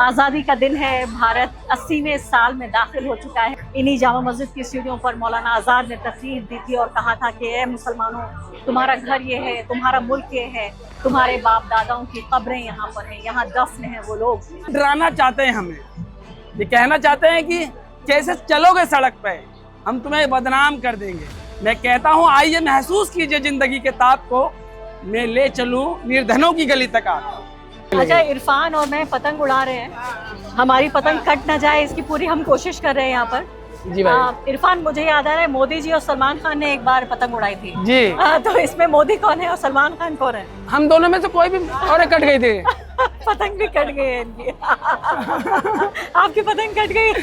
आज़ादी का दिन है। भारत 80वें साल में दाखिल हो चुका है। इन्हीं जामा मस्जिद की सीढ़ियों पर मौलाना आज़ाद ने तकरीर दी थी और कहा था कि ए मुसलमानों, तुम्हारा घर ये है, तुम्हारा मुल्क ये है, तुम्हारे बाप दादाओं की कब्रें यहाँ पर हैं, यहाँ दफन हैं वो लोग। डराना चाहते हैं हमें, ये कहना चाहते हैं कि कैसे चलोगे सड़क पे, हम तुम्हें बदनाम कर देंगे। मैं कहता हूँ आइए महसूस कीजिए जिंदगी के ताप को, मैं ले चलूँ निर्धनों की गली तक आकर। अच्छा, इरफान और मैं पतंग उड़ा रहे हैं, हमारी पतंग कट ना जाए इसकी पूरी हम कोशिश कर रहे हैं यहाँ पर। जी भाई। इरफान, मुझे याद आ रहा है मोदी जी और सलमान खान ने एक बार पतंग उड़ाई थी जी। तो इसमें मोदी कौन है और सलमान खान कौन है? हम दोनों में से कोई भी, और कट गई थी पतंग भी कट गई है इनकी आपकी पतंग कट गई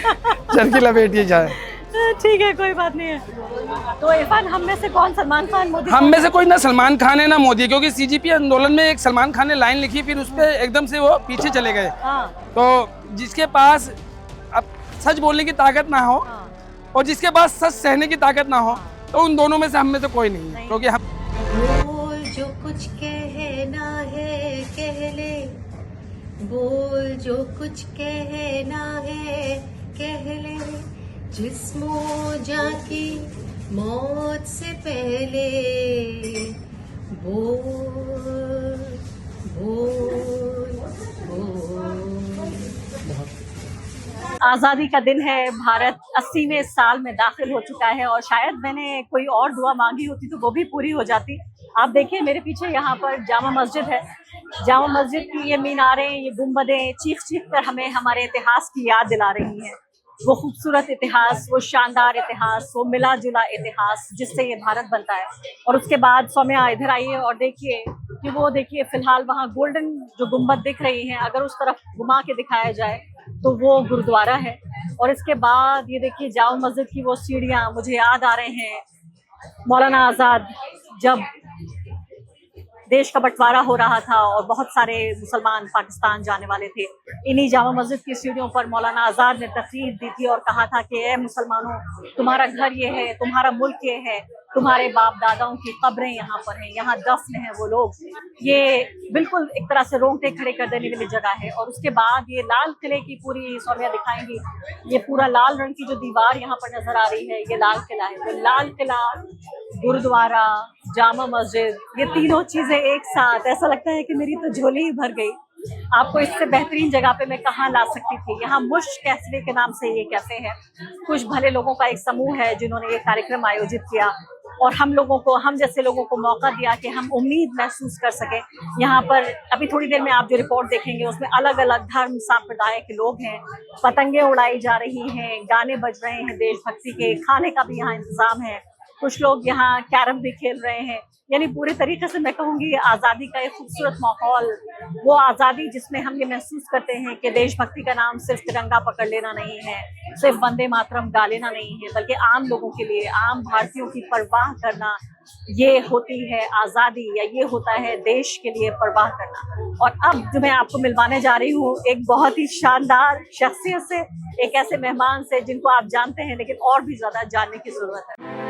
चल की लपेटिए जाए। ठीक है, कोई बात नहीं है। तो इरफान, हम में से कौन सलमान खान मोदी? हम में से कोई ना सलमान खान है ना मोदी, क्योंकि सीजीपी आंदोलन में एक सलमान खान ने लाइन लिखी, फिर उस पर एकदम से वो पीछे चले गए। हाँ। तो जिसके पास अब सच बोलने की ताकत ना हो, हाँ। और जिसके पास सच सहने की ताकत ना हो, तो उन दोनों में से हम में तो कोई नहीं है, क्योंकि हम बोल जो कुछ कहना है कह ले, बोल जो कुछ कहना है कह ले, जिस्मो जाकी मौत से पहले, बोल बोल बोल। आज़ादी का दिन है। भारत 80वें साल में दाखिल हो चुका है और शायद मैंने कोई और दुआ मांगी होती तो वो भी पूरी हो जाती। आप देखिए मेरे पीछे यहाँ पर जामा मस्जिद है। जामा मस्जिद की ये मीनारें, ये गुंबदें चीख चीख कर हमें हमारे इतिहास की याद दिला रही हैं। वो खूबसूरत इतिहास, वो शानदार इतिहास, वो मिला जुला इतिहास जिससे ये भारत बनता है। और उसके बाद सौम्या इधर आइए और देखिए कि वो देखिए फिलहाल वहाँ गोल्डन जो गुंबद दिख रही हैं, अगर उस तरफ घुमा के दिखाया जाए तो वो गुरुद्वारा है। और इसके बाद ये देखिए जामा मस्जिद की वो सीढ़ियाँ, मुझे याद आ रहे हैं मौलाना आज़ाद जब देश का बंटवारा हो रहा था और बहुत सारे मुसलमान पाकिस्तान जाने वाले थे। इन्हीं जामा मस्जिद की सीढ़ियों पर मौलाना आज़ाद ने तकरीर दी थी और कहा था कि ए मुसलमानों, तुम्हारा घर ये है, तुम्हारा मुल्क ये है, तुम्हारे बाप दादाओं की कब्रें यहाँ पर हैं, यहाँ दफन हैं वो लोग। ये बिल्कुल एक तरह से रोंगटे खड़े कर देने वाली जगह है। और उसके बाद ये लाल किले की पूरी सौम्या दिखाएंगी, ये पूरा लाल रंग की जो दीवार यहाँ पर नजर आ रही है, ये लाल किला है। तो लाल किला, गुरुद्वारा, जामा मस्जिद, ये तीनों चीजें एक साथ, ऐसा लगता है कि मेरी तो झोली ही भर गई। आपको इससे बेहतरीन जगह पे मैं कहाँ ला सकती थी। यहाँ मुश कैफे के नाम से ये कैफे है। कुछ भले लोगों का एक समूह है जिन्होंने ये कार्यक्रम आयोजित किया और हम लोगों को, हम जैसे लोगों को मौका दिया कि हम उम्मीद महसूस कर सके। यहाँ पर अभी थोड़ी देर में आप जो रिपोर्ट देखेंगे उसमें अलग अलग धर्म संप्रदाय के लोग हैं, पतंगे उड़ाई जा रही हैं, गाने बज रहे हैं देशभक्ति के, खाने का भी यहाँ इंतजाम है, कुछ लोग यहाँ कैरम भी खेल रहे हैं। यानी पूरे तरीके से मैं कहूँगी आज़ादी का एक खूबसूरत माहौल, वो आज़ादी जिसमें हम ये महसूस करते हैं कि देशभक्ति का नाम सिर्फ तिरंगा पकड़ लेना नहीं है, सिर्फ वंदे मातरम गा लेना नहीं है, बल्कि आम लोगों के लिए, आम भारतीयों की परवाह करना, ये होती है आज़ादी, या ये होता है देश के लिए परवाह करना। और अब जो मैं आपको मिलवाने जा रही हूँ एक बहुत ही शानदार शख्सियत से, एक ऐसे मेहमान से जिनको आप जानते हैं लेकिन और भी ज़्यादा जानने की ज़रूरत है।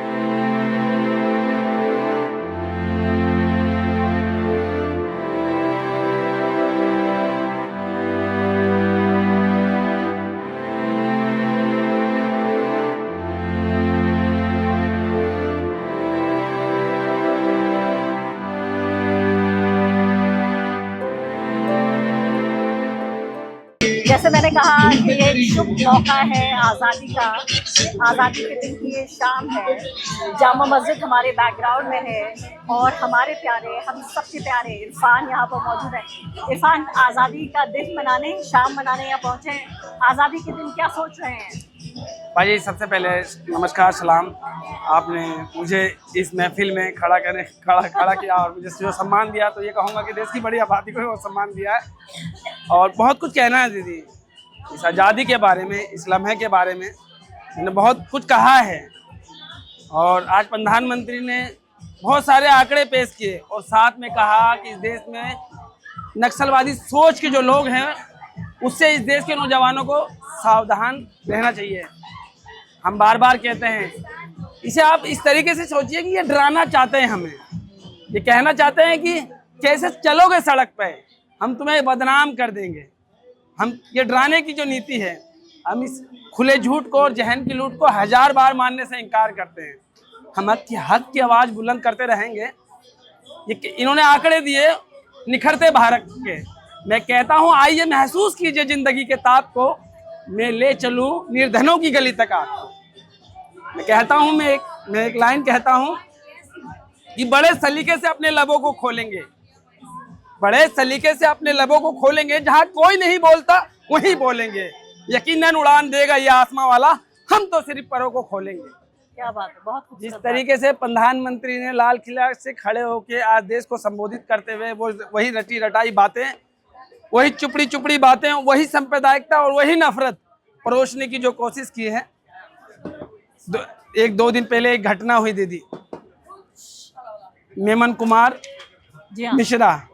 जैसे मैंने कहा कि ये एक शुभ मौका है आज़ादी का, आज़ादी के दिन की ये शाम है। जामा मस्जिद हमारे बैकग्राउंड में है और हमारे प्यारे, हम सबके प्यारे इरफान यहाँ पर मौजूद है। इरफान, आज़ादी का दिन मनाने, शाम मनाने यहाँ पहुँचे हैं, आज़ादी के दिन क्या सोच रहे हैं? भाई सबसे पहले नमस्कार, सलाम। आपने मुझे इस महफिल में खड़ा किया और मुझे जो सम्मान दिया, तो ये कहूँगा कि देश की बड़ी आबादी को वो सम्मान दिया है। और बहुत कुछ कहना है दीदी इस आज़ादी के बारे में, इस लम्हे के बारे में मैंने बहुत कुछ कहा है। और आज प्रधानमंत्री ने बहुत सारे आंकड़े पेश किए और साथ में कहा कि इस देश में नक्सलवादी सोच के जो लोग हैं उससे इस देश के नौजवानों को सावधान रहना चाहिए। हम बार बार कहते हैं, इसे आप इस तरीके से सोचिए कि ये डराना चाहते हैं हमें, ये कहना चाहते हैं कि कैसे चलोगे सड़क पे, हम तुम्हें बदनाम कर देंगे। हम ये डराने की जो नीति है, हम इस खुले झूठ को और जहन की लूट को 1000 बार मानने से इनकार करते हैं। हम हक की आवाज़ बुलंद करते रहेंगे। ये इन्होंने आंकड़े दिए निखरते भारत के। मैं कहता हूँ आइए महसूस कीजिए जिंदगी के ताप को, मैं ले चलूँ निर्धनों की गली तक आपको। मैं कहता हूँ, मैं एक लाइन कहता हूँ कि बड़े सलीके से अपने लबों को खोलेंगे, बड़े सलीके से अपने लबों को खोलेंगे, जहाँ कोई नहीं बोलता वहीं बोलेंगे। यकीनन उड़ान देगा ये आसमां वाला, हम तो सिर्फ परों को खोलेंगे। क्या बात है, बहुत जिस खूबसूरत तरीके से प्रधानमंत्री ने लाल किला से खड़े होकर आज देश को संबोधित करते हुए वही रटी रटाई बातें, वही चुपड़ी चुपड़ी बातें, वही सांप्रदायिकता और वही नफरत परोसने की जो कोशिश की है। 1-2 दिन पहले एक घटना हुई दीदी, मेमन कुमार जी हाँ, मिश्रा,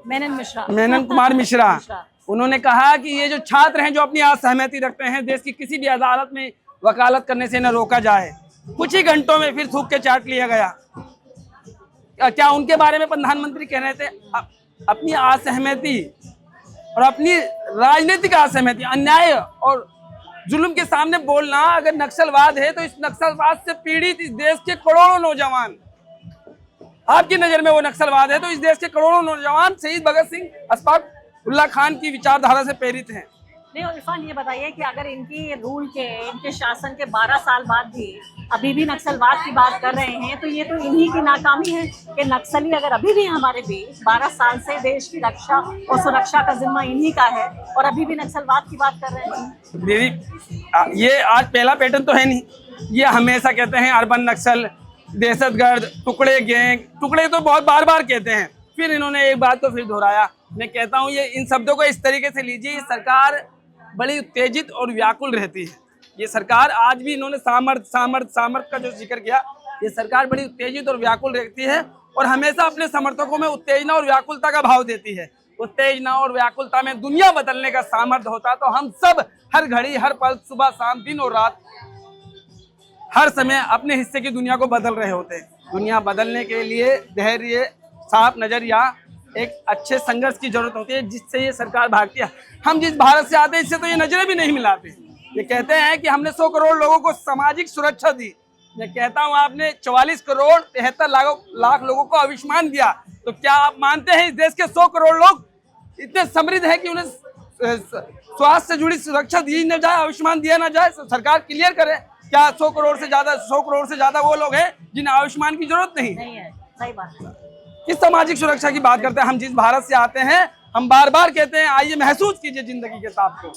मेनन कुमार मिश्रा, उन्होंने कहा कि ये जो छात्र हैं जो अपनी असहमति रखते हैं, देश की किसी भी अदालत में वकालत करने से न रोका जाए, कुछ ही घंटों में फिर थूक के चाट लिया गया। क्या उनके बारे में प्रधानमंत्री कह रहे थे अपनी असहमति और अपनी राजनीतिक असहमति, अन्याय और जुल्म के सामने बोलना। अगर नक्सलवाद है तो इस नक्सलवाद से पीड़ित इस देश के करोड़ों नौजवान, आपकी नजर में वो नक्सलवाद है तो इस देश के करोड़ों नौजवान शहीद भगत सिंह, अशफाक उल्लाह खान की विचारधारा से प्रेरित हैं। नहीं, और इरफान ये बताइए कि अगर इनके शासन के 12 साल बाद भी अभी भी नक्सलवाद की बात कर रहे हैं, तो ये तो इन्हीं की नाकामी है कि नक्सली अगर अभी भी हमारे बीच 12 साल से देश की रक्षा और सुरक्षा का जिम्मा इन्हीं का है और अभी भी नक्सलवाद की बात कर रहे हैं। दीदी ये आज पहला पैटर्न तो है नहीं, ये हमेशा कहते हैं अर्बन नक्सल, दहशतगर्द, टुकड़े गैंग, टुकड़े तो बहुत बार बार कहते हैं, फिर इन्होंने एक बात तो फिर दोहराया। मैं कहता हूँ ये इन शब्दों को इस तरीके से लीजिए, ये सरकार बड़ी उत्तेजित और व्याकुल रहती है। ये सरकार आज भी इन्होंने सामर्थ का जो जिक्र किया, ये सरकार बड़ी उत्तेजित और व्याकुल रहती है और हमेशा अपने समर्थकों में उत्तेजना और व्याकुलता का भाव देती है। उत्तेजना और व्याकुलता में दुनिया बदलने का सामर्थ्य होता तो हम सब हर घड़ी, हर पल, सुबह शाम, दिन और रात, हर समय अपने हिस्से की दुनिया को बदल रहे होते। दुनिया बदलने के लिए धैर्य, साफ नजरिया, एक अच्छे संघर्ष की जरूरत होती है, जिससे ये सरकार भागती है। हम जिस भारत से आते हैं इससे तो ये नजरें भी नहीं मिलाते। ये कहते हैं कि हमने 100 करोड़ लोगों को सामाजिक सुरक्षा दी। मैं कहता हूँ आपने 44 करोड़ 73 लाख लोगों को आयुष्मान दिया। तो क्या आप मानते हैं इस देश के 100 करोड़ लोग इतने समृद्ध है कि उन्हें स्वास्थ्य से जुड़ी सुरक्षा दी न जाए, आयुष्मान दिया ना जाए? सरकार क्लियर करे, क्या 100 करोड़ से ज्यादा वो लोग हैं जिन्हें आयुष्मान की जरूरत नहीं है? सही बात है। किस सामाजिक सुरक्षा की बात करते हैं? हम जिस भारत से आते हैं, हम बार बार कहते हैं आइए महसूस कीजिए जिंदगी के ताप को।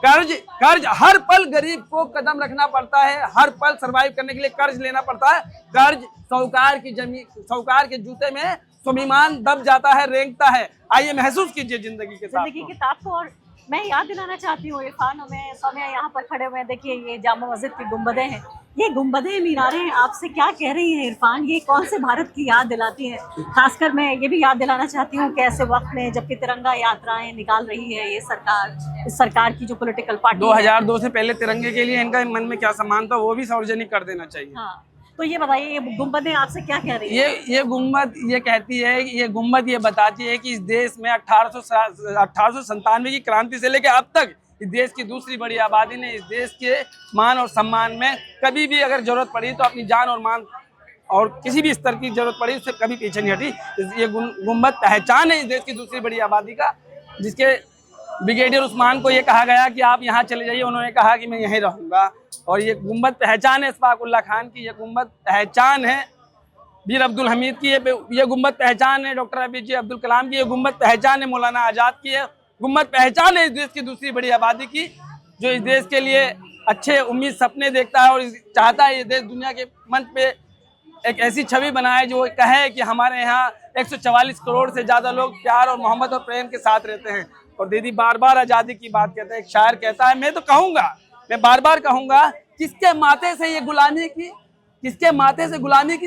कर्ज हर पल गरीब को कदम रखना पड़ता है, हर पल सरवाइव करने के लिए कर्ज लेना पड़ता है। कर्ज साहूकार के जूते में स्वाभिमान दब जाता है, रेंगता है। आइए महसूस कीजिए जिंदगी के ताप को। और मैं याद दिलाना चाहती हूँ इरफान, हमें समय यहाँ पर खड़े हुए देखिए, ये जामा मस्जिद की गुंबदें हैं, ये गुंबदें मीनारें आपसे क्या कह रही हैं इरफान? ये कौन से भारत की याद दिलाती हैं? खासकर मैं ये भी याद दिलाना चाहती हूँ कि ऐसे वक्त में जबकि तिरंगा यात्राएं निकाल रही है ये सरकार, इस सरकार की जो पॉलिटिकल पार्टी 2002 से पहले तिरंगे के लिए इनका मन में क्या सम्मान था वो भी सार्वजनिक कर देना चाहिए। हाँ, तो ये बताइए ये गुंबदें आपसे क्या कह रही है? ये गुंबद ये कहती है, ये गुंबद ये बताती है कि इस देश में 1897 की क्रांति से लेकर अब तक इस देश की दूसरी बड़ी आबादी ने इस देश के मान और सम्मान में कभी भी अगर जरूरत पड़ी तो अपनी जान और मान और किसी भी स्तर की जरूरत पड़ी उससे कभी पीछे नहीं हटी। ये गुंबद पहचान है इस देश की दूसरी बड़ी आबादी का, जिसके ब्रिगेडियर उस्मान को ये कहा गया कि आप यहाँ चले जाइए, उन्होंने कहा कि मैं यहीं रहूँगा। और ये गुंबद पहचान है अशफाक उल्लाह खान की, ये गुंबद पहचान है वीर अब्दुल हमीद की, ये गुंबद पहचान है डॉक्टर APJ अब्दुल कलाम की, ये गुंबद पहचान है मौलाना आज़ाद की, है गुंबद पहचान है इस देश की दूसरी बड़ी आबादी की, जो इस देश के लिए अच्छे उम्मीद सपने देखता है और चाहता है ये देश दुनिया के मंच पे एक ऐसी छवि बनाए जो कहे कि हमारे यहाँ 144 करोड़ से ज़्यादा लोग प्यार और मोहब्बत और प्रेम के साथ रहते हैं। और दीदी बार बार आज़ादी की बात कहते हैं, एक शायर कहता है, मैं तो कहूँगा, मैं बार बार कहूँगा, किसके माथे से ये गुलामी की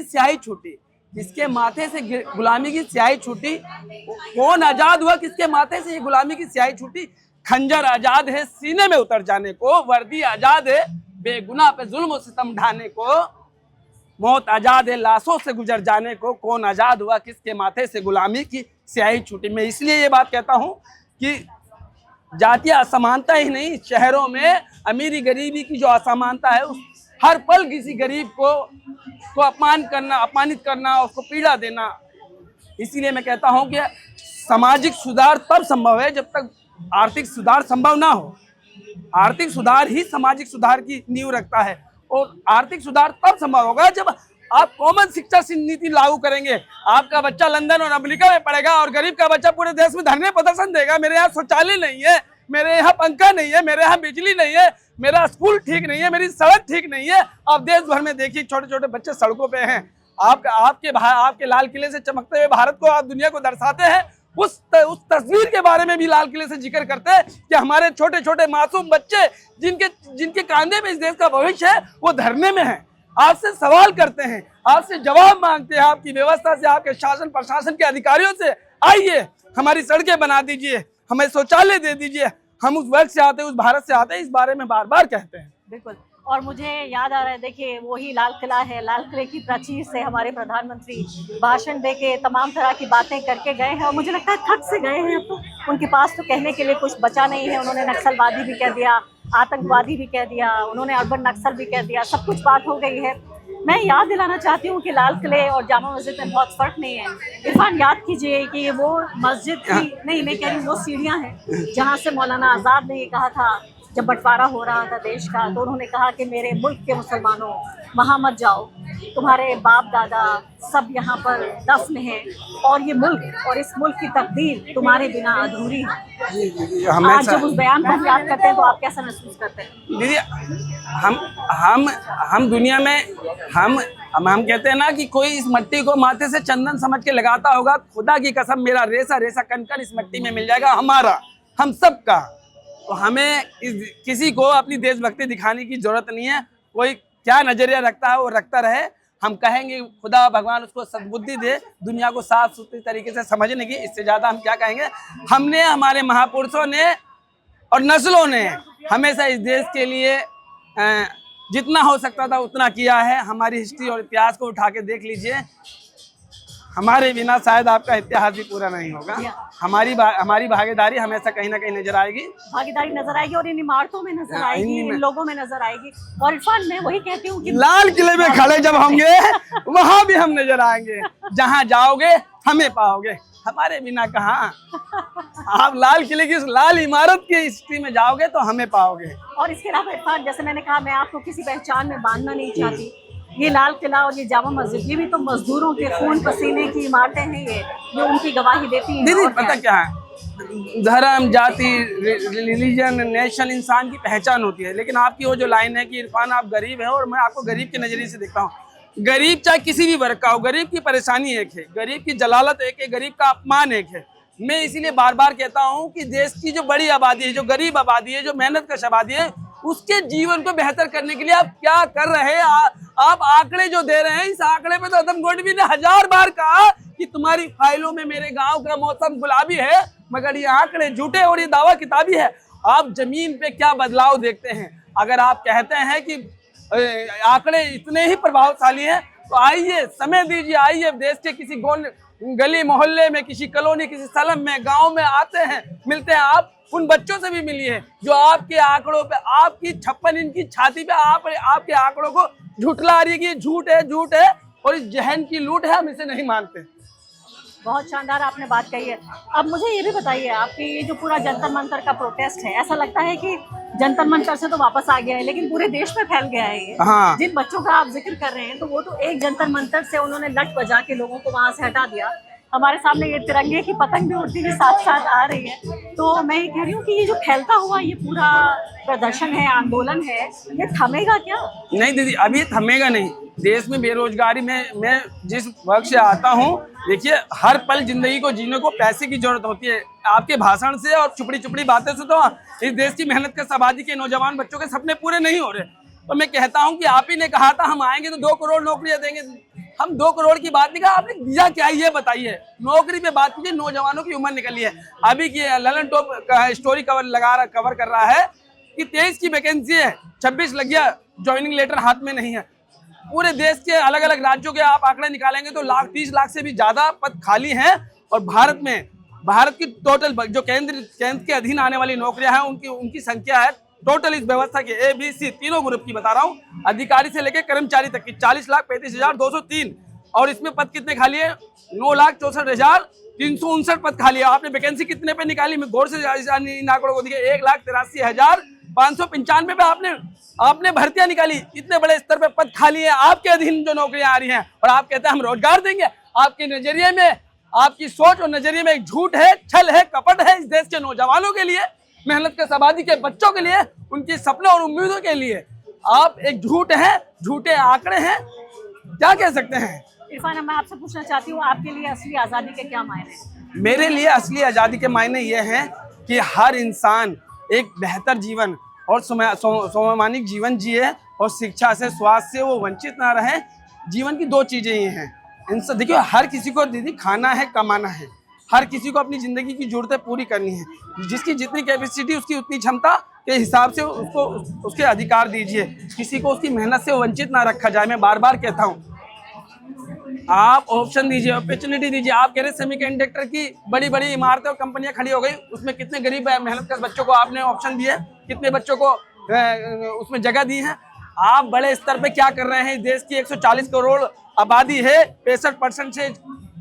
स्याही छूटी, किसके माथे से गुलामी की स्याही छूटी, कौन आजाद हुआ, किसके माथे से ये गुलामी की स्याही छूटी। खंजर आजाद है सीने में उतर जाने को, वर्दी आजाद है बेगुनाह पे जुल्म सितम ढाने को, मौत आजाद है लाशों से गुजर जाने को, कौन आजाद हुआ, किसके माथे से गुलामी की स्याही छूटी। मैं इसलिए ये बात कहता हूँ कि जातीय असमानता ही नहीं, शहरों में अमीरी गरीबी की जो असमानता है, उस हर पल किसी गरीब को अपमानित करना, उसको पीड़ा देना। इसीलिए मैं कहता हूं कि सामाजिक सुधार तब संभव है जब तक आर्थिक सुधार संभव ना हो। आर्थिक सुधार ही सामाजिक सुधार की नींव रखता है, और आर्थिक सुधार तब संभव होगा जब आप कॉमन शिक्षा नीति लागू करेंगे। आपका बच्चा लंदन और अमेरिका में पढ़ेगा और गरीब का बच्चा पूरे देश में धरने प्रदर्शन देगा, मेरे यहाँ शौचालय नहीं है, मेरे यहाँ पंखा नहीं है, मेरे यहाँ बिजली नहीं है, मेरा स्कूल ठीक नहीं है, मेरी सड़क ठीक नहीं है। आप देश भर में देखिए छोटे छोटे बच्चे सड़कों पे हैं। आपके लाल किले से चमकते हुए भारत को आप दुनिया को दर्शाते हैं। उस तस्वीर के बारे में भी लाल किले से जिक्र करते हैं कि हमारे छोटे छोटे मासूम बच्चे जिनके कांधे में इस देश का भविष्य है, वो धरने में हैं। आपसे सवाल करते हैं, आपसे जवाब मांगते हैं, आपकी व्यवस्था से, आपके शासन प्रशासन के अधिकारियों से, आइए हमारी सड़कें बना दीजिए, हमें शौचालय दे दीजिए। हम उस वर्ग से आते हैं, उस भारत से आते हैं, इस बारे में बार बार कहते हैं। बिल्कुल। और मुझे याद आ रहा है, देखिए वही लाल किला है, लाल किले की प्राचीर से हमारे प्रधानमंत्री भाषण दे के तमाम तरह की बातें करके गए हैं, और मुझे लगता है थक से गए हैं। अब तो उनके पास तो कहने के लिए कुछ बचा नहीं है। उन्होंने नक्सलवादी भी कह दिया, आतंकवादी भी कह दिया, उन्होंने अर्बन नक्सल भी कह दिया, सब कुछ बात हो गई है। मैं याद दिलाना चाहती हूँ कि लाल किले और जामा मस्जिद में बहुत फ़र्क नहीं है। इरफान, याद कीजिए कि वो मस्जिद की नहीं, मैं कह रही हूँ वो सीढ़ियाँ हैं जहाँ से मौलाना आज़ाद ने ये कहा था, जब बंटवारा हो रहा था देश का, तो उन्होंने कहा कि मेरे मुल्क के मुसलमानों, वहाँ मत जाओ, तुम्हारे बाप दादा सब यहाँ पर दफन हैं, और ये मुल्क और इस मुल्क की तकदीर तुम्हारे बिना अधूरी है। आज जब उस बयान को याद करते हैं तो आप कैसा महसूस करते हैं? दीदी, हम दुनिया में हम कहते हैं ना कि कोई इस मिट्टी को माथे से चंदन समझ के लगाता होगा, खुदा की कसम मेरा रेसा रेसा कण इस मिट्टी में मिल जाएगा, हमारा, हम सब का। तो हमें किसी को अपनी देशभक्ति दिखाने की जरूरत नहीं है। कोई क्या नजरिया रखता है वो रखता रहे। हम कहेंगे खुदा भगवान उसको सद्बुद्धि दे, दुनिया को साफ सुथरी तरीके से समझने की। इससे ज़्यादा हम क्या कहेंगे। हमने, हमारे महापुरुषों ने और नस्लों ने हमेशा इस देश के लिए जितना हो सकता था उतना किया है। हमारी हिस्ट्री और इतिहास को उठा के देख लीजिए, हमारे बिना शायद आपका इतिहास भी पूरा नहीं होगा। हमारी भागीदारी हमेशा कहीं ना कहीं नजर आएगी, भागीदारी नजर आएगी, और इन इमारतों में नजर आएगी, इन लोगों में नजर आएगी। और इरफान, मैं वही कहती हूँ कि लाल किले में खड़े जब होंगे वहां भी हम नजर आएंगे। जहां जाओगे हमें पाओगे, हमारे बिना कहाँ। आप लाल किले की लाल इमारत की हिस्ट्री में जाओगे तो हमें पाओगे। और इसके अलावा इरफान, जैसे मैंने कहा, मैं आपको किसी पहचान में बांधना नहीं चाहती। ये लाल किला और ये जामा मस्जिद, ये भी तो मजदूरों के खून पसीने की इमारतें हैं, ये उनकी गवाही देती हैं। दीदी, पता क्या है, धर्म, जाति, रिलीजन, नेशन इंसान की पहचान होती है। लेकिन आपकी वो जो लाइन है कि इरफान आप गरीब हैं और मैं आपको गरीब के नजरिए से देखता हूँ। गरीब चाहे किसी भी वर्ग का हो, गरीब की परेशानी एक है, गरीब की जलालत एक है, गरीब का अपमान एक है। मैं इसीलिए बार बार कहता हूँ कि देश की जो बड़ी आबादी है, जो गरीब आबादी है, जो मेहनत कश आबादी है, उसके जीवन को बेहतर करने के लिए आप क्या कर रहे हैं। आप आंकड़े जो दे रहे हैं, इस आंकड़े पे तो आदम गोडवी ने 1000 बार कहा कि तुम्हारी फाइलों में मेरे गांव का मौसम गुलाबी है, मगर ये आंकड़े झूठे और ये दावा किताबी है। आप जमीन पे क्या बदलाव देखते हैं? अगर आप कहते हैं कि आंकड़े इतने ही प्रभावशाली हैं, तो आइए, समय दीजिए, आइए देश के किसी गली मोहल्ले में, किसी कॉलोनी, किसी सलम में, गांव में आते हैं, मिलते हैं। आप उन बच्चों से भी मिलिए जो आपके आंकड़ों पे, आपकी 56 इंच की छाती पे आपके आंकड़ों को झुठला रही है कि झूठ है और इस जहन की लूट है, हम इसे नहीं मानते। बहुत शानदार आपने बात कही है। अब मुझे ये भी बताइए, आपकी ये जो पूरा जंतर मंतर का प्रोटेस्ट है, ऐसा लगता है कि जंतर मंतर से तो वापस आ गया है, लेकिन पूरे देश में फैल गया है ये। हाँ। जिन बच्चों का आप जिक्र कर रहे हैं, तो वो तो एक जंतर मंतर से उन्होंने लट बजा के लोगों को वहां से हटा दिया। हमारे सामने ये तिरंगे की पतंग भी उड़ती हुई साथ साथ आ रही है। तो मैं ये कह रही हूँ कि ये जो फैलता हुआ ये पूरा प्रदर्शन है, आंदोलन है, ये थमेगा क्या? नहीं दीदी, अभी थमेगा नहीं। देश में बेरोजगारी में, मैं जिस वर्ग से आता हूँ, देखिए हर पल जिंदगी को जीने को पैसे की जरूरत होती है। आपके भाषण से और चुपड़ी चुपड़ी बातें से तो इस देश की मेहनत के आबादी के नौजवान बच्चों के सपने पूरे नहीं हो रहे। तो मैं कहता हूँ कि आप ही ने कहा था हम आएंगे तो 2 करोड़ नौकरियां देंगे। हम 2 करोड़ की बात नहीं कहा, आपने दिया क्या ये बताइए। नौकरी पे बात कीजिए। नौजवानों की उम्र निकली है। अभी की ललन टॉप का स्टोरी कवर कर रहा है कि 23 की वैकेंसी है, 26 लग गया, ज्वाइनिंग लेटर हाथ में नहीं है। पूरे देश के अलग अलग राज्यों के आप आंकड़े निकालेंगे तो 30 लाख से भी ज्यादा पद खाली हैं, और भारत में भारत की टोटल जो केंद्र के अधीन आने वाली नौकरियां हैं उनकी संख्या है टोटल इस व्यवस्था के ABC तीनों ग्रुप की बता रहा हूँ, अधिकारी से लेकर कर्मचारी तक की 40,35,203। और इसमें पद कितने खाली है? 9,64,359 पद खाली है। आपने वैकेंसी कितने पे निकाली? मैं गौर से इन आंकड़ों को देखिए, 1,83,595 पे आपने भर्तियां निकाली। इतने बड़े स्तर पे पद खाली है, आपके अधीन जो नौकरियां आ रही हैं, और आप कहते हैं हम रोजगार देंगे। आपके नजरिए में, आपकी सोच और नजरिए में एक झूठ है, छल है, कपट है इस देश के नौजवानों के लिए, मेहनत के आबादी के बच्चों के लिए, उनकी सपनों और उम्मीदों के लिए। आप एक झूठ है, झूठे आंकड़े हैं, क्या कह सकते हैं। इरफान, मैं आपसे पूछना चाहती हूँ, आपके लिए असली आजादी के क्या मायने हैं? मेरे लिए असली आजादी के मायने ये हैं कि हर इंसान एक बेहतर जीवन और स्वैमानिक जीवन जिए, और शिक्षा से, स्वास्थ्य से वो वंचित ना रहे। जीवन की दो चीजें ये हैं। इनसे देखिए, हर किसी को दीदी खाना है, कमाना है, हर किसी को अपनी जिंदगी की जरूरतें पूरी करनी है। जिसकी जितनी कैपेसिटी, उसकी उतनी क्षमता के हिसाब से उसको उसके अधिकार दीजिए। किसी को उसकी मेहनत से वंचित ना रखा जाए। मैं बार बार कहता हूँ, आप ऑप्शन दीजिए, अपॉर्चुनिटी दीजिए। आप कह रहे सेमीकंडक्टर की बड़ी बड़ी इमारतें और कंपनियां खड़ी हो गई, उसमें कितने गरीब मेहनत कर बच्चों को आपने ऑप्शन दिए, कितने बच्चों को उसमें जगह दी है। आप बड़े स्तर पे क्या कर रहे हैं? देश की 140 करोड़ आबादी है, 65% से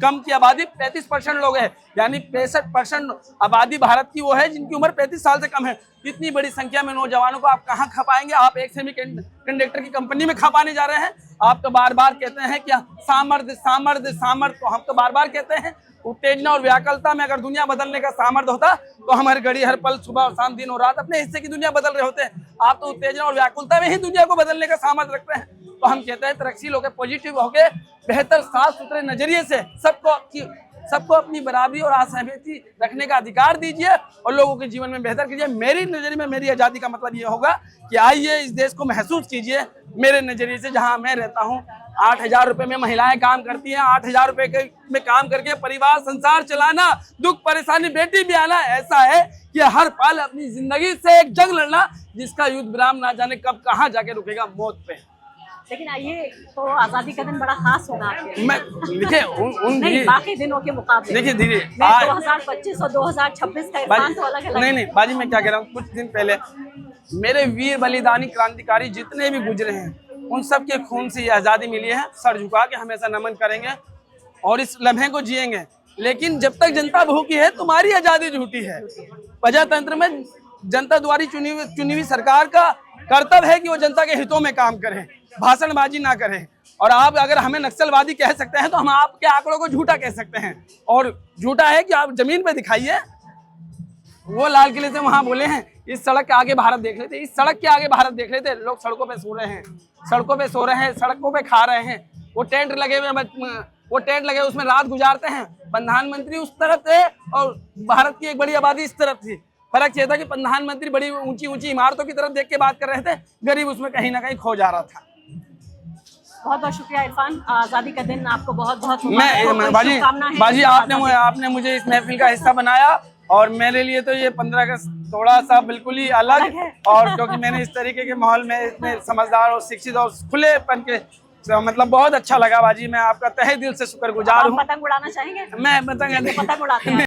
कम की आबादी 35% लोग हैं, यानी 65% आबादी भारत की वो है जिनकी उम्र 35 साल से कम है। इतनी बड़ी संख्या में नौजवानों को आप कहाँ खपाएंगे? आप एक सेमी कंडक्टर की कंपनी में खपाने जा रहे हैं। आप तो बार बार कहते हैं कि सामर्थ्य सामर्थ्य सामर्थ्य, तो हम तो बार बार कहते हैं उत्तेजना और व्याकुलता में अगर दुनिया बदलने का सामर्थ्य होता तो हम हर घड़ी, हर पल, सुबह और शाम, दिन और रात अपने हिस्से की दुनिया बदल रहे होते हैं। आप तो उत्तेजना और व्याकुलता में ही दुनिया को बदलने का सामर्थ्य रखते हैं। तो हम कहते हैं तरक्शील होकर, पॉजिटिव होकर, बेहतर साफ सुथरे नजरिए से सबको अपनी बराबरी और असहमति रखने का अधिकार दीजिए और लोगों के जीवन में बेहतर कीजिए। मेरी नजरिए में मेरी आज़ादी का मतलब ये होगा कि आइए इस देश को महसूस कीजिए। मेरे नजरिए से जहां मैं रहता हूं, 8,000 रुपए में महिलाएं काम करती हैं। 8,000 रुपए में काम करके परिवार संसार चलाना, दुख परेशानी बेटी भी आना, ऐसा है कि हर पल अपनी जिंदगी से एक जंग लड़ना जिसका युद्ध विराम ना जाने कब कहाँ जाके रुकेगा, मौत पे। लेकिन आइए, तो आजादी का दिन बड़ा खास होगा आपके लिए। मैं देखिए नहीं, बाकी दिनों के मुकाबले देखिए धीरे 2025 और 2026 का इरफान तो अलग अलग। नहीं बाजी, मैं क्या कह रहा हूँ, कुछ दिन पहले मेरे वीर बलिदानी क्रांतिकारी जितने भी गुजरे हैं, उन सब के खून से ये आज़ादी मिली है। सर झुका के हमेशा नमन करेंगे और इस लम्हे को जिएंगे। लेकिन जब तक जनता भूखी है, तुम्हारी आज़ादी झूठी है। प्रजातंत्र में जनता द्वारा चुनी हुई सरकार का कर्तव्य है कि वो जनता के हितों में काम करें, भाषणबाजी ना करें। और आप अगर हमें नक्सलवादी कह सकते हैं तो हम आपके आंकड़ों को झूठा कह सकते हैं। और झूठा है कि आप जमीन पे दिखाइए। वो लाल किले से वहां बोले हैं, इस सड़क के आगे भारत देख लेते, इस सड़क के आगे भारत देख लेते। लोग सड़कों पे सो रहे हैं, सड़कों पे खा रहे हैं। वो टेंट लगे उसमें रात गुजारते हैं। प्रधानमंत्री उस तरफ थे और भारत की एक बड़ी आबादी इस तरफ थी। फर्क ये था कि प्रधानमंत्री बड़ी ऊंची ऊंची इमारतों की तरफ देख के बात कर रहे थे, गरीब उसमें कहीं ना कहीं खो जा रहा था। बहुत बहुत शुक्रिया इरफान, आज़ादी का दिन आपको बहुत बहुत बाजी आपने मुझे इस महफिल का हिस्सा बनाया और मेरे लिए तो ये 15 अगस्त थोड़ा सा बिल्कुल ही अलग है। और क्योंकि मैंने इस तरीके के माहौल में इतने समझदार और शिक्षित और खुलेपन के मतलब बहुत अच्छा लगा बाजी। मैं आपका तहे दिल से शुक्रगुजार हूँ। पतंग उड़ाना चाहेंगे? मैं पतंग उड़ाते हैं।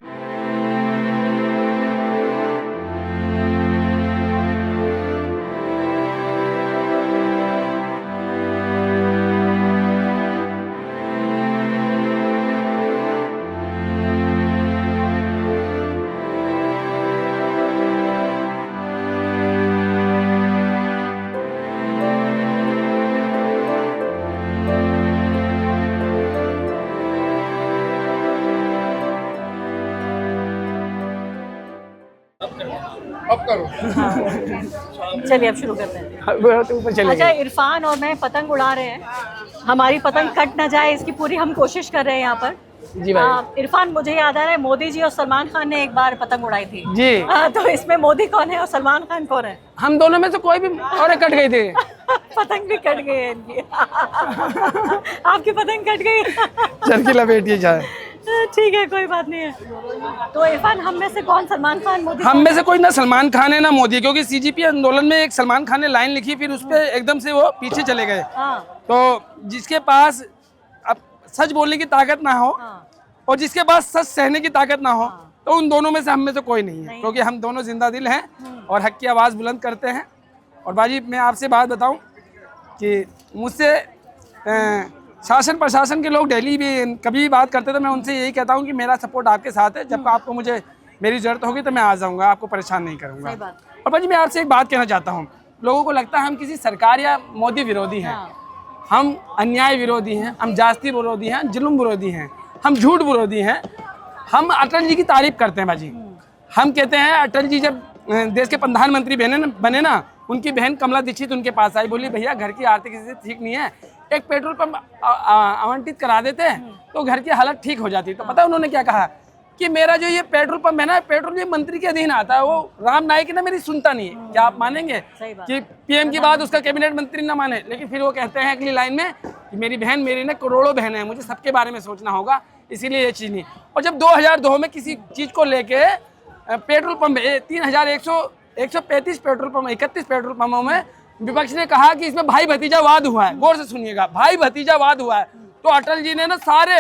अब करो। चलिए अब शुरू करते हैं। अच्छा, इरफान और मैं पतंग उड़ा रहे हैं। हमारी पतंग कट ना जाए इसकी पूरी हम कोशिश कर रहे हैं यहाँ पर। जी भाई। इरफान, मुझे याद आ रहा है मोदी जी और सलमान खान ने एक बार पतंग उड़ाई थी जी। तो इसमें मोदी कौन है और सलमान खान कौन है? हम दोनों में से कोई भी, और कट गई थी। पतंग भी कट गई है इनकी। आपकी पतंग कट गई। चरखी लपेटिए जाए। ठीक है, कोई बात नहीं है। तो इरफान, हम में से कौन, सलमान खान मोदी? हम में से कोई ना सलमान खान है ना मोदी, क्योंकि CGP आंदोलन में एक सलमान खान ने लाइन लिखी, फिर उस पर एकदम से वो पीछे चले गए। तो जिसके पास अब सच बोलने की ताकत ना हो और जिसके पास सच सहने की ताकत ना हो, तो उन दोनों में से हम में से कोई नहीं है, क्योंकि हम दोनों जिंदा दिल हैं और हक की आवाज़ बुलंद करते हैं। और बाजी मैं आपसे बात बताऊं कि मुझसे शासन प्रशासन के लोग डेली भी कभी भी बात करते तो मैं उनसे यही कहता हूं कि मेरा सपोर्ट आपके साथ है, जब आपको मुझे मेरी ज़रूरत होगी तो मैं आ जाऊँगा, आपको परेशान नहीं करूँगा। और बाजी मैं आपसे एक बात कहना चाहता हूँ, लोगों को लगता है हम किसी सरकार या मोदी विरोधी हैं, हम अन्याय विरोधी हैं, हम जाति विरोधी हैं, जुल्म विरोधी हैं, हम झूठ विरोधी हैं। हम अटल जी की तारीफ करते हैं बाजी। हम कहते हैं अटल जी जब देश के प्रधानमंत्री बने ना, उनकी बहन कमला दीक्षित उनके पास आई, बोली भैया घर की आर्थिक स्थिति ठीक नहीं है, एक पेट्रोल पंप आवंटित करा देते तो घर की हालत ठीक हो जाती। तो पता है उन्होंने क्या कहा कि मेरा जो ये पेट्रोल पंप है ना, पेट्रोल ये मंत्री के अधीन आता है, वो राम नाईक ना मेरी सुनता नहीं है। क्या आप मानेंगे कि पीएम की बात उसका कैबिनेट मंत्री ना माने, लेकिन फिर वो कहते हैं अगली लाइन में कि मेरी बहन, मेरी ना करोड़ों बहन है, मुझे सबके बारे में सोचना होगा, इसीलिए ये चीज़ नहीं। और जब 2002 में किसी चीज़ को लेके petrol pump 3135 petrol pump 31 petrol पंपों में विपक्ष ने कहा कि इसमें भाई भतीजावाद हुआ है, गौर से सुनिएगा, भाई भतीजावाद हुआ है, तो अटल जी ने ना सारे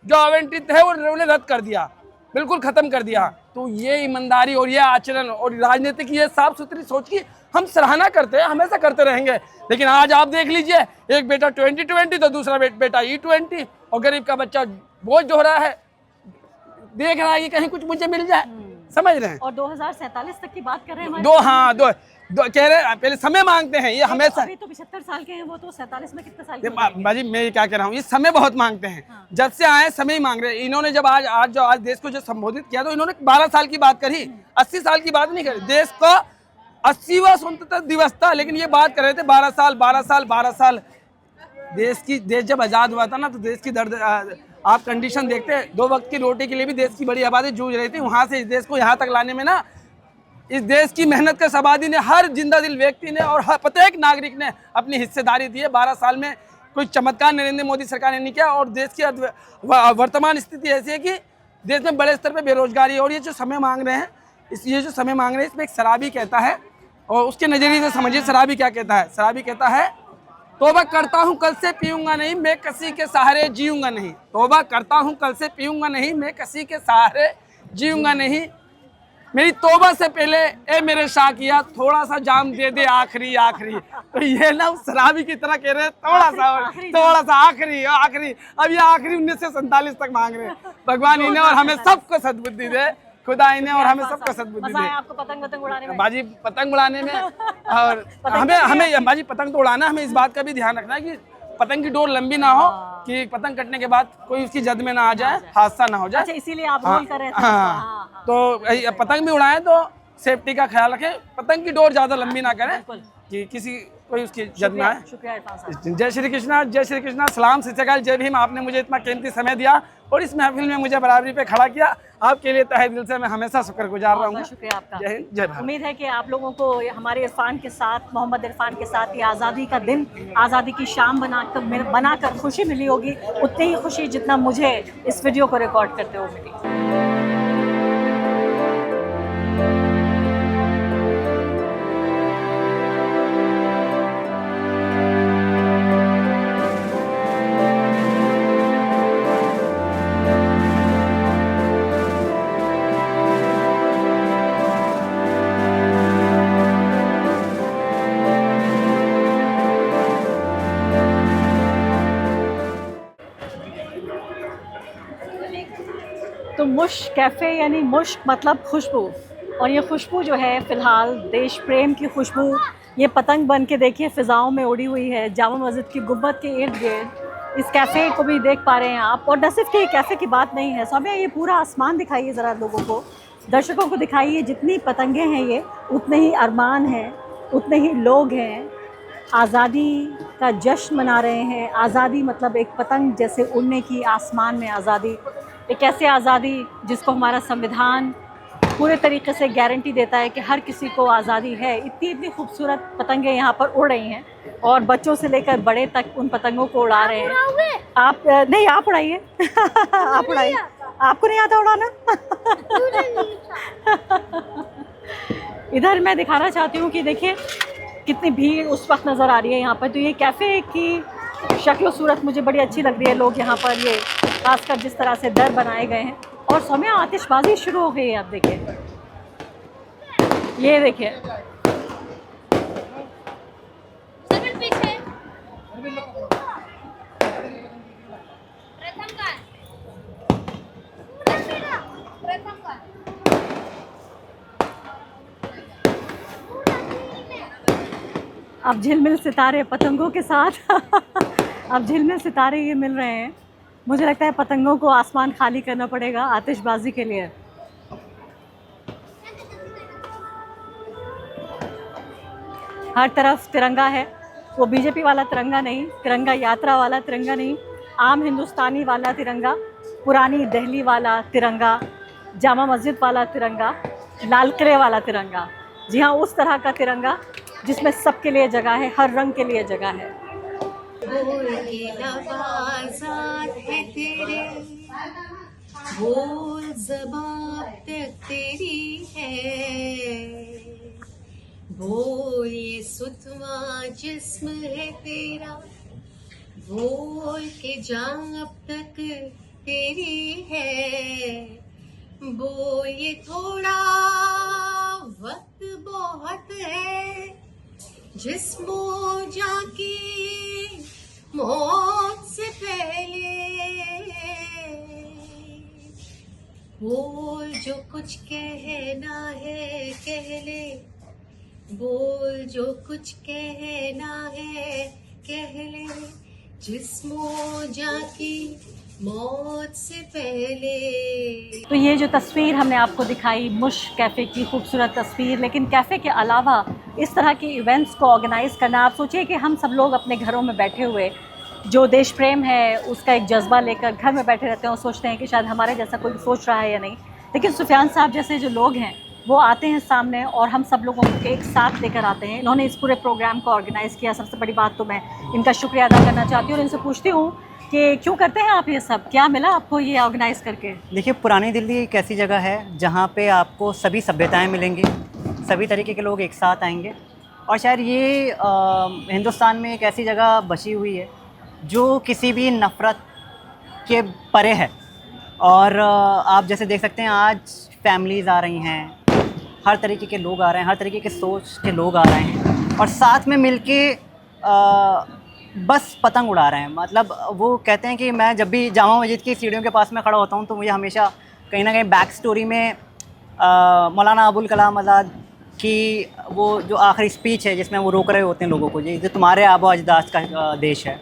जो आवंटित है वो उन्हें रद्द कर दिया, बिल्कुल खत्म कर दिया। तो ये ईमानदारी और ये आचरण और राजनीतिक ये साफ सुथरी सोच की हम सराहना करते हैं, हमेशा करते रहेंगे। लेकिन आज आप देख लीजिए, एक बेटा 2020 तो दूसरा बेटा E20, और गरीब का बच्चा बोझ ढो रहा है, देख रहा है कि कहीं कुछ मुझे मिल जाए, समझ रहे हैं। और 2047 तक की बात कर रहे हैं, दो कह रहे पहले समय मांगते हैं, ये हमेशा। अभी तो 75 साल के हैं वो, तो 47 में कितने साल के बाजी मैं ये क्या कह रहा हूँ, ये समय बहुत मांगते हैं। जब से आए समय ही मांग रहे हैं। इन्होंने जब आज देश को जो संबोधित किया तो इन्होंने 12 साल की बात करी, 80 साल की बात नहीं करी। देश का 80वां स्वतंत्रता दिवस था, लेकिन ये बात कर रहे थे 12 साल। देश जब आज़ाद हुआ था ना, तो देश की दर्द आप कंडीशन देखते हैं, 2 वक्त की रोटी के लिए भी देश की बड़ी आबादी जूझ रही थी। वहाँ से इस देश को यहाँ तक लाने में ना, इस देश की मेहनत का आबादी ने, हर जिंदा दिल व्यक्ति ने और हर प्रत्येक नागरिक ने अपनी हिस्सेदारी दी है। 12 साल में कोई चमत्कार नरेंद्र मोदी सरकार ने नहीं किया। और देश की वर्तमान स्थिति ऐसी है कि देश में बड़े स्तर पर बेरोजगारी, और ये जो समय मांग रहे हैं, इसमें एक शराबी कहता है, और उसके नज़रिए से समझिए शराबी क्या कहता है। शराबी कहता है, तौबा करता हूँ कल से पीऊंगा नहीं, मैं किसी के सहारे जीऊंगा नहीं। तौबा करता हूँ कल से पीऊंगा नहीं, मैं किसी के सहारे जीऊंगा नहीं। मेरी तौबा से पहले ए मेरे शाकिया थोड़ा सा जाम दे दे आखिरी। तो ये ना उस शराबी की तरह कह रहे हैं, थोड़ा सा आखिरी। अब ये आखिरी 1947 तक मांग रहे हैं। भगवान इन्हें और हमें सबको सद्बुद्धि दे, खुदा इन्हें और हमें सबको सद्बुद्धि दे। आपको पतंग उड़ाने में? बाजी पतंग उड़ाने में और हमें बाजी पतंग तो उड़ाना, हमें इस बात का भी ध्यान रखना है कि पतंग की डोर लंबी ना हो, कि पतंग कटने के बाद कोई उसकी जद में ना आ जाए, हादसा ना हो जाए। अच्छा, इसीलिए आप रोल कर रहे थे। हाँ। तो पतंग भी उड़ाएं तो सेफ्टी का ख्याल रखें, पतंग की डोर ज़्यादा लंबी ना करें कि किसी कोई उसकी जद में आए। शुक्रिया इरफान साहब। जय श्री कृष्णा, सलाम, सत श्री अकाल, जय भीम। आपने मुझे इतना कीमती समय दिया और इस महफिल में मुझे बराबरी पे खड़ा किया, आपके लिए तहे दिल से मैं हमेशा शुक्रगुजार रहूँगा। शुक्रिया आपका। जय हिंद, जय भारत। उम्मीद है कि आप लोगों को हमारे इरफान के साथ, मोहम्मद इरफान के साथ ये आज़ादी का दिन, आज़ादी की शाम बनाकर खुशी मिली होगी, उतनी ही खुशी जितना मुझे इस वीडियो को रिकॉर्ड करते हुए मिली। तो मुश्क कैफ़े यानी मुश्क मतलब खुशबू, और ये खुशबू जो है फ़िलहाल देश प्रेम की खुशबू ये पतंग बन के देखिए फ़िज़ाओं में उड़ी हुई है जामा मस्जिद की गुंबद के इर्द गिर्द। इस कैफ़े को भी देख पा रहे हैं आप। और न सिर्फ कि कैफ़े की बात नहीं है, सौम्या ये पूरा आसमान दिखाइए ज़रा लोगों को, दर्शकों को दिखाइए। जितनी पतंगें हैं ये, उतने ही अरमान हैं, उतने ही लोग हैं, आज़ादी का जश्न मना रहे हैं। आज़ादी मतलब एक पतंग जैसे उड़ने की, आसमान में आज़ादी, एक ऐसे आज़ादी जिसको हमारा संविधान पूरे तरीके से गारंटी देता है कि हर किसी को आज़ादी है। इतनी खूबसूरत पतंगें यहाँ पर उड़ रही हैं और बच्चों से लेकर बड़े तक उन पतंगों को उड़ा रहे हैं। आप नहीं, आप उड़ाइए आप उड़ाइए, आपको नहीं आता उड़ाना? इधर मैं दिखाना चाहती हूँ कि देखिए कितनी भीड़ उस वक्त नज़र आ रही है यहाँ पर। तो ये कैफ़े की शक्ल सूरत मुझे बड़ी अच्छी लग रही है। लोग यहाँ पर ये खासकर जिस तरह से दर बनाए गए हैं और सौम्या आतिशबाजी शुरू हो गई है, आप देखिए, ये देखिए। अब झिलमिल सितारे पतंगों के साथ अब झिलमिल सितारे ये मिल रहे हैं। मुझे लगता है पतंगों को आसमान खाली करना पड़ेगा आतिशबाजी के लिए। हर तरफ तिरंगा है, वो बीजेपी वाला तिरंगा नहीं, तिरंगा यात्रा वाला तिरंगा नहीं, आम हिंदुस्तानी वाला तिरंगा, पुरानी दिल्ली वाला तिरंगा, जामा मस्जिद वाला तिरंगा, लाल किले वाला तिरंगा। जी हाँ, उस तरह का तिरंगा जिसमें सबके लिए जगह है, हर रंग के लिए जगह है। बोल के नवाज़ात है तेरे, बोल ज़बां तक तेरी है, बोल ये सुतवा जिस्म है तेरा, बोल के जान अब तक तेरी है, बोल ये थोड़ा वक्त बहुत है, जिस्मो जाके मौत से पहले, बोल जो कुछ कहना है कह ले, बोल जो कुछ कहना है कह ले, जिस्मो जाके मौत से पहले। तो ये जो तस्वीर हमने आपको दिखाई मुश कैफ़े की खूबसूरत तस्वीर, लेकिन कैफ़े के अलावा इस तरह के इवेंट्स को ऑर्गेनाइज़ करना, आप सोचिए कि हम सब लोग अपने घरों में बैठे हुए जो देश प्रेम है उसका एक जज्बा लेकर घर में बैठे रहते हैं और सोचते हैं कि शायद हमारे जैसा कोई सोच रहा है या नहीं, लेकिन सुफियान साहब जैसे जो लोग हैं वो आते हैं सामने और हम सब लोगों को एक साथ लेकर आते हैं। इन्होंने इस पूरे प्रोग्राम को ऑर्गेनाइज़ किया। सबसे बड़ी बात तो मैं इनका शुक्रिया अदा करना चाहती हूँ और इनसे पूछती हूँ कि क्यों करते हैं आप ये सब, क्या मिला आपको ये ऑर्गेनाइज़ करके? देखिए, पुरानी दिल्ली एक ऐसी जगह है जहाँ पे आपको सभी सभ्यताएं मिलेंगी, सभी तरीके के लोग एक साथ आएंगे और शायद ये हिंदुस्तान में एक ऐसी जगह बची हुई है जो किसी भी नफ़रत के परे है। और आप जैसे देख सकते हैं आज फैमिलीज़ आ रही हैं, हर तरीके के लोग आ रहे हैं, हर तरीके के सोच के लोग आ रहे हैं और साथ में मिलके बस पतंग उड़ा रहे हैं। मतलब वो कहते हैं कि मैं जब भी जामा मस्जिद की सीढ़ियों के पास में खड़ा होता हूँ तो मुझे हमेशा कहीं ना कहीं बैक स्टोरी में मौलाना अबुल कलाम आज़ाद की वो जो आखिरी स्पीच है जिसमें वो रोक रहे होते हैं लोगों को, ये जो तुम्हारे आबो अजदाद का देश है,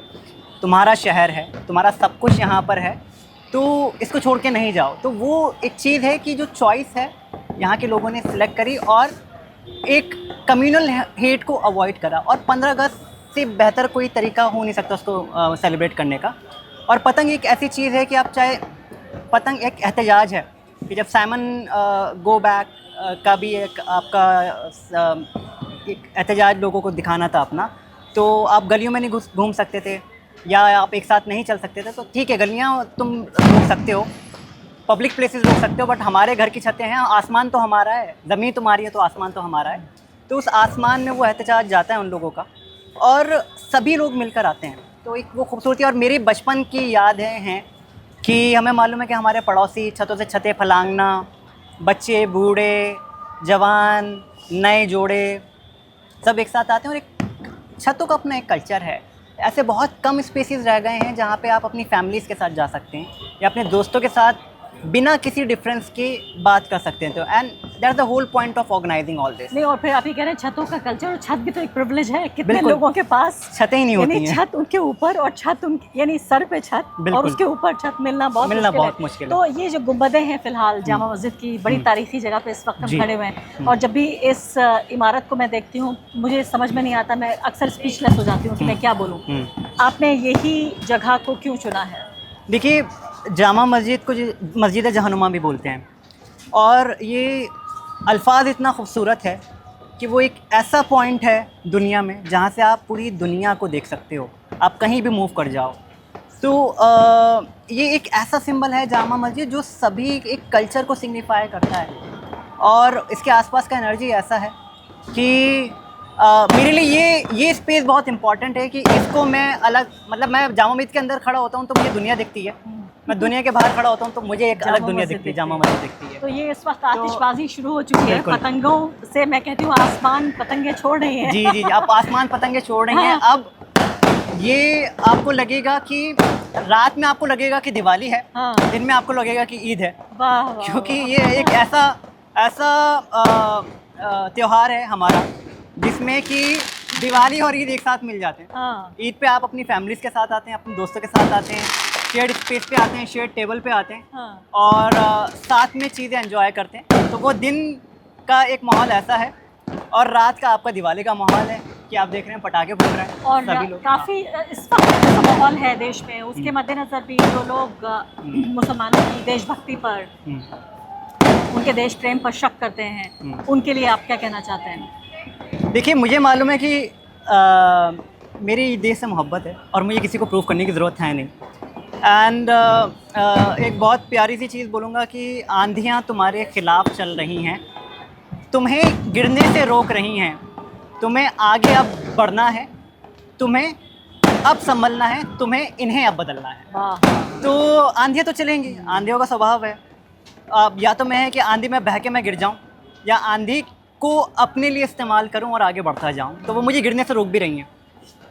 तुम्हारा शहर है, तुम्हारा सब कुछ यहाँ पर है, तो इसको छोड़ के नहीं जाओ। तो वो एक चीज़ है कि जो चॉइस है यहाँ के लोगों ने सिलेक्ट करी और एक कम्युनल हेट को अवॉइड करा। और 15 अगस्त से बेहतर कोई तरीका हो नहीं सकता उसको सेलिब्रेट करने का। और पतंग एक ऐसी चीज़ है कि आप चाहे, पतंग एक एहतजाज है कि जब साइमन गो बैक का भी एक आपका एक एहतजाज लोगों को दिखाना था अपना, तो आप गलियों में नहीं घूम सकते थे या आप एक साथ नहीं चल सकते थे, तो ठीक है गलियाँ तुम रोक सकते हो, पब्लिक प्लेसेस रोक सकते हो, बट हमारे घर की छतें हैं, आसमान तो हमारा है, ज़मीन तुम्हारी है तो आसमान तो हमारा है। तो उस आसमान में वो एहतजाज जाता है उन लोगों का और सभी लोग मिलकर आते हैं। तो एक वो खूबसूरती और मेरी बचपन की याद हैं कि हमें मालूम है कि हमारे पड़ोसी छतों से छतें फलांगना, बच्चे बूढ़े जवान नए जोड़े सब एक साथ आते हैं और एक छतों का अपना एक कल्चर है। ऐसे बहुत कम स्पेसेस रह गए हैं जहाँ पे आप अपनी फैमिलीज़ के साथ जा सकते हैं या अपने दोस्तों के साथ बिना किसी डिफरेंस के बात कर सकते हैं। तो and that's the whole point of organising all this. नहीं, और फिर आप ये कह रहे हैं छतों का कल्चर, और छत भी तो एक प्रिविलेज है। कितने लोगों के पास छतें ही नहीं होती हैं, छत उनके ऊपर और छत यानी सर पे छत और उसके ऊपर छत मिलना बहुत मुश्किल है। तो ये जो गुंबदें हैं फिलहाल जामा मस्जिद की बड़ी तारीखी जगह पे इस वक्त हम खड़े हुए हैं और जब भी इस इमारत को मैं देखती हूँ मुझे समझ में नहीं आता, मैं अक्सर स्पीचलेस हो जाती हूँ कि मैं क्या बोलूँ। आपने यही जगह को क्यों चुना है? देखिए, जामा मस्जिद को मस्जिद जहनुमा भी बोलते हैं और ये अल्फाज इतना खूबसूरत है कि वो एक ऐसा पॉइंट है दुनिया में जहाँ से आप पूरी दुनिया को देख सकते हो, आप कहीं भी मूव कर जाओ। तो ये एक ऐसा सिंबल है जामा मस्जिद जो सभी एक कल्चर को सिग्निफाई करता है और इसके आसपास का एनर्जी ऐसा है कि मेरे लिए ये स्पेस बहुत इंपॉर्टेंट है कि इसको मैं अलग, मतलब मैं जामा मस्जिद के अंदर खड़ा होता हूँ तो मुझे दुनिया दिखती है मैं दुनिया के बाहर खड़ा होता हूँ तो मुझे एक अलग जामा दुनिया मस्जिद दिखती है, दिखती जामा है। मस्जिद दिखती है। तो ये इस वक्त आतिशबाजी शुरू हो चुकी है, बिल्कुल। पतंगों से मैं कहती हूँ आसमान पतंगे छोड़ रही हैं। जी जी जी, आप आसमान पतंगे छोड़ रही हैं। अब ये आपको लगेगा कि रात में आपको लगेगा कि दिवाली है, हाँ। दिन में आपको लगेगा कि ईद है, वाह वाह, क्योंकि वाह। ये एक ऐसा त्योहार है हमारा जिसमें कि दिवाली और ईद एक साथ मिल जाते हैं। हाँ ईद पे आप अपनी फैमिलीज़ के साथ आते हैं, अपने दोस्तों के साथ आते हैं, शेयर्ड स्पेस पे आते हैं, शेयर्ड टेबल पे आते हैं हाँ और साथ में चीज़ें एंजॉय करते हैं। तो वो दिन का एक माहौल ऐसा है और रात का आपका दिवाली का माहौल है कि आप देख रहे हैं पटाखे फूट रहे हैं और सभी लोग। काफ़ी इस वक्त जो माहौल है देश में, उसके मद्देनज़र भी जो लोग मुसलमानों की देशभक्ति पर, उनके देश प्रेम पर शक करते हैं, उनके लिए आप क्या कहना चाहते हैं? देखिए, मुझे मालूम है कि मेरी देश से मोहब्बत है और मुझे किसी को प्रूव करने की ज़रूरत है नहीं। एंड एक बहुत प्यारी सी चीज़ बोलूँगा कि आंधियाँ तुम्हारे ख़िलाफ़ चल रही हैं, तुम्हें गिरने से रोक रही हैं, तुम्हें आगे अब बढ़ना है, तुम्हें अब संभलना है, तुम्हें इन्हें अब बदलना है। वाह, तो आंधियाँ तो चलेंगी, आंधियों का स्वभाव है। अब या तो मैं है कि आंधी में बह के मैं गिर जाऊँ या आंधी को अपने लिए इस्तेमाल करूँ और आगे बढ़ता जाऊँ। तो वो मुझे गिरने से रोक भी रही हैं।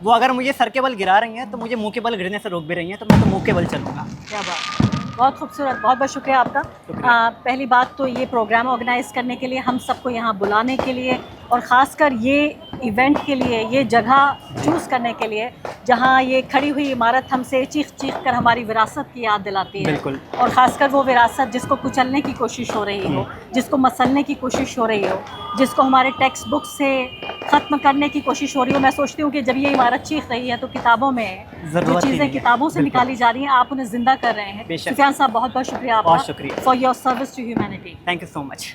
वो अगर मुझे सर के बल गिरा रही हैं तो मुझे मुंह के बल गिरने से रोक भी रही हैं, तो मैं तो मुंह के बल चलूँगा। क्या बात, बहुत खूबसूरत, बहुत बहुत शुक्रिया आपका। पहली बात तो ये प्रोग्राम ऑर्गेनाइज करने के लिए, हम सबको यहाँ बुलाने के लिए और ख़ासकर ये इवेंट के लिए, ये जगह चूज़ करने के लिए जहाँ ये खड़ी हुई इमारत हमसे चीख चीख कर हमारी विरासत की याद दिलाती है। बिल्कुल। और ख़ासकर वो विरासत जिसको कुचलने की कोशिश हो रही हो, जिसको मसलने की कोशिश हो रही हो, जिसको हमारे टेक्स्ट बुक से ख़त्म करने की कोशिश हो रही हो। मैं सोचती हूँ कि जब ये इमारत चीख रही है तो किताबों में जो ज़रूरत ही चीज़ें नहीं है। किताबों से बिल्कुल। निकाली जा रही हैं, आप उन्हें ज़िंदा कर रहे हैं। बेशक। सुफियान साहब, बहुत बहुत शुक्रिया आपका बहुत शुक्रिया। For your service to humanity. Thank you so much.